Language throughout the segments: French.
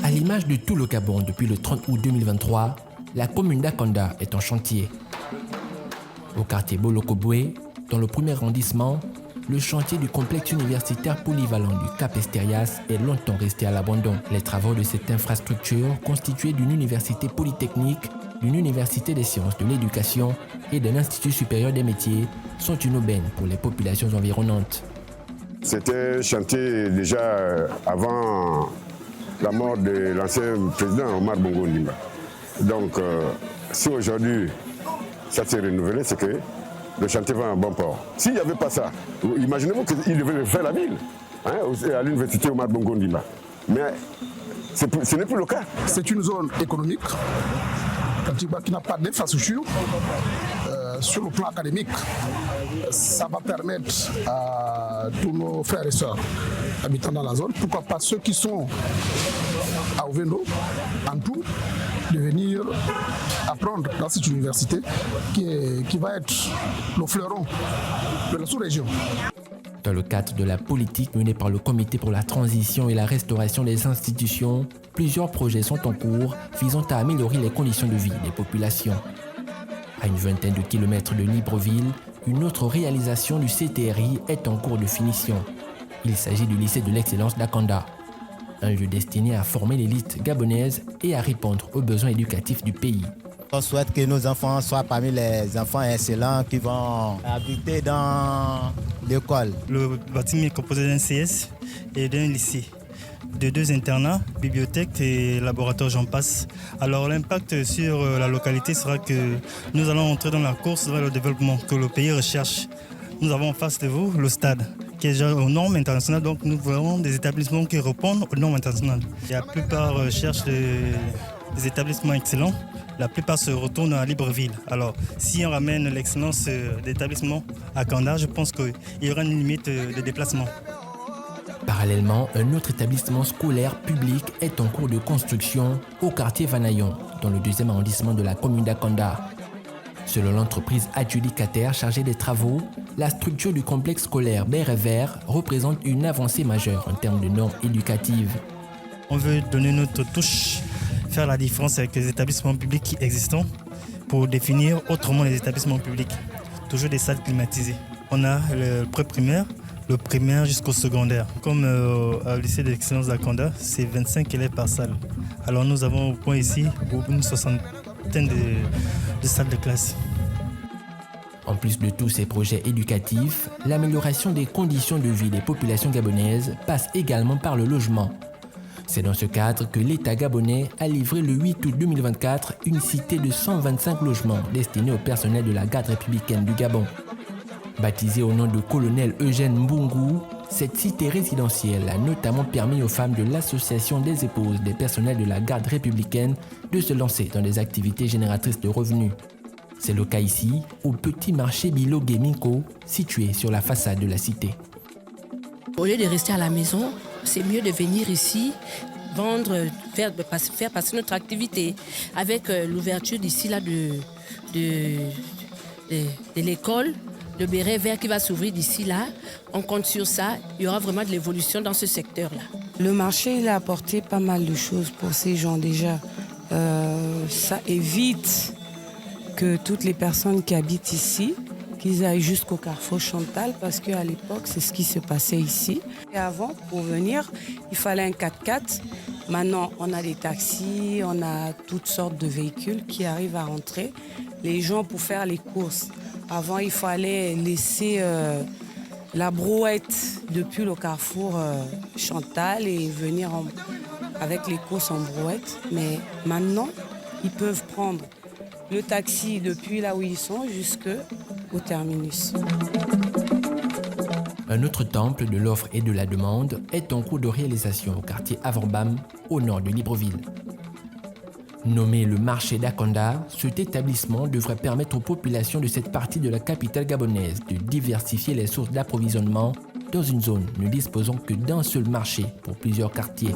À l'image de tout le Gabon depuis le 30 août 2023, la commune d'Akanda est en chantier. Au quartier Bolokobwe, dans le premier arrondissement, le chantier du complexe universitaire polyvalent du Cap Esterias est longtemps resté à l'abandon. Les travaux de cette infrastructure, constituée d'une université polytechnique, d'une université des sciences de l'éducation et d'un institut supérieur des métiers, sont une aubaine pour les populations environnantes. C'était un chantier déjà avant la mort de l'ancien président Omar Bongo Ondimba. Donc, si aujourd'hui ça s'est renouvelé, c'est que le chantier va à un bon port. S'il n'y avait pas ça, imaginez-vous qu'il devait faire la ville, à l'université Omar Bongo Ondimba. Mais ce n'est plus le cas. C'est une zone économique qui n'a pas d'infrastructure. Sur le plan académique, ça va permettre à tous nos frères et sœurs habitants dans la zone, pourquoi pas ceux qui sont à Ovendo, en tout, de venir apprendre dans cette université qui va être le fleuron de la sous-région. Dans le cadre de la politique menée par le Comité pour la transition et la restauration des institutions, plusieurs projets sont en cours visant à améliorer les conditions de vie des populations. À une vingtaine de kilomètres de Libreville, une autre réalisation du CTRI est en cours de finition. Il s'agit du lycée de l'excellence d'Akanda, un lieu destiné à former l'élite gabonaise et à répondre aux besoins éducatifs du pays. On souhaite que nos enfants soient parmi les enfants excellents qui vont habiter dans l'école. Le bâtiment est composé d'un CS et d'un lycée, de 2 internats, bibliothèque et laboratoire, j'en passe. Alors l'impact sur la localité sera que nous allons entrer dans la course vers le développement que le pays recherche. Nous avons en face de vous le stade, qui est déjà aux normes internationales, donc nous voulons des établissements qui répondent aux normes internationales. La plupart cherchent des établissements excellents, la plupart se retournent à Libreville. Alors si on ramène l'excellence d'établissement à Kanda, je pense qu'il y aura une limite de déplacement. Parallèlement, un autre établissement scolaire public est en cours de construction au quartier Vanayon, dans le 2e arrondissement de la commune d'Akanda. Selon l'entreprise adjudicataire chargée des travaux, la structure du complexe scolaire Bérever représente une avancée majeure en termes de normes éducatives. On veut donner notre touche, faire la différence avec les établissements publics existants pour définir autrement les établissements publics. Toujours des salles climatisées. On a le pré-primaire, le primaire jusqu'au secondaire. Comme au lycée d'excellence d'Akanda, c'est 25 élèves par salle. Alors nous avons au point ici une soixantaine de salles de classe. En plus de tous ces projets éducatifs, l'amélioration des conditions de vie des populations gabonaises passe également par le logement. C'est dans ce cadre que l'État gabonais a livré le 8 août 2024 une cité de 125 logements destinés au personnel de la garde républicaine du Gabon. Baptisée au nom de colonel Eugène Mbungu, cette cité résidentielle a notamment permis aux femmes de l'association des épouses des personnels de la garde républicaine de se lancer dans des activités génératrices de revenus. C'est le cas ici, au petit marché Bilo Geminko, situé sur la façade de la cité. Au lieu de rester à la maison, c'est mieux de venir ici, vendre, faire passer notre activité. Avec l'ouverture d'ici là de l'école, le béret vert qui va s'ouvrir d'ici là, on compte sur ça. Il y aura vraiment de l'évolution dans ce secteur-là. Le marché, il a apporté pas mal de choses pour ces gens déjà. Ça évite que toutes les personnes qui habitent ici, qu'ils aillent jusqu'au carrefour Chantal, parce qu'à l'époque, c'est ce qui se passait ici. Et avant, pour venir, il fallait un 4x4. Maintenant, on a des taxis, on a toutes sortes de véhicules qui arrivent à rentrer. Les gens pour faire les courses. Avant, il fallait laisser la brouette depuis le carrefour Chantal et venir avec les courses en brouette. Mais maintenant, ils peuvent prendre le taxi depuis là où ils sont jusqu'au terminus. Un autre temple de l'offre et de la demande est en cours de réalisation au quartier Avorbam, au nord de Libreville. Nommé le marché d'Akanda, cet établissement devrait permettre aux populations de cette partie de la capitale gabonaise de diversifier les sources d'approvisionnement dans une zone ne disposant que d'un seul marché pour plusieurs quartiers.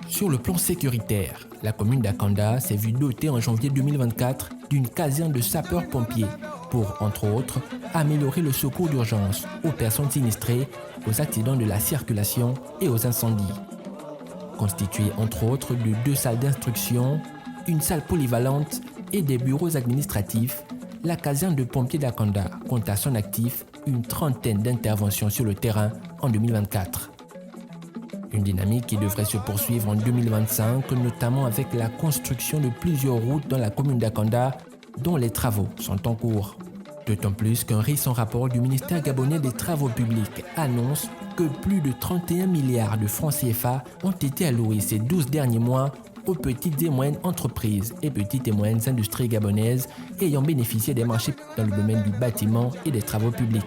Sur le plan sécuritaire, la commune d'Akanda s'est vue dotée en janvier 2024 d'une caserne de sapeurs-pompiers pour, entre autres, améliorer le secours d'urgence aux personnes sinistrées, aux accidents de la circulation et aux incendies. Constituée entre autres de 2 salles d'instruction, une salle polyvalente et des bureaux administratifs, la caserne de pompiers d'Akanda compte à son actif une trentaine d'interventions sur le terrain en 2024. Une dynamique qui devrait se poursuivre en 2025, notamment avec la construction de plusieurs routes dans la commune d'Akanda, dont les travaux sont en cours. D'autant plus qu'un récent rapport du ministère gabonais des Travaux publics annonce que plus de 31 milliards de francs CFA ont été alloués ces 12 derniers mois aux petites et moyennes entreprises et petites et moyennes industries gabonaises ayant bénéficié des marchés dans le domaine du bâtiment et des travaux publics.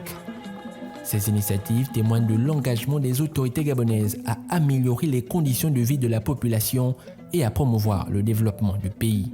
Ces initiatives témoignent de l'engagement des autorités gabonaises à améliorer les conditions de vie de la population et à promouvoir le développement du pays.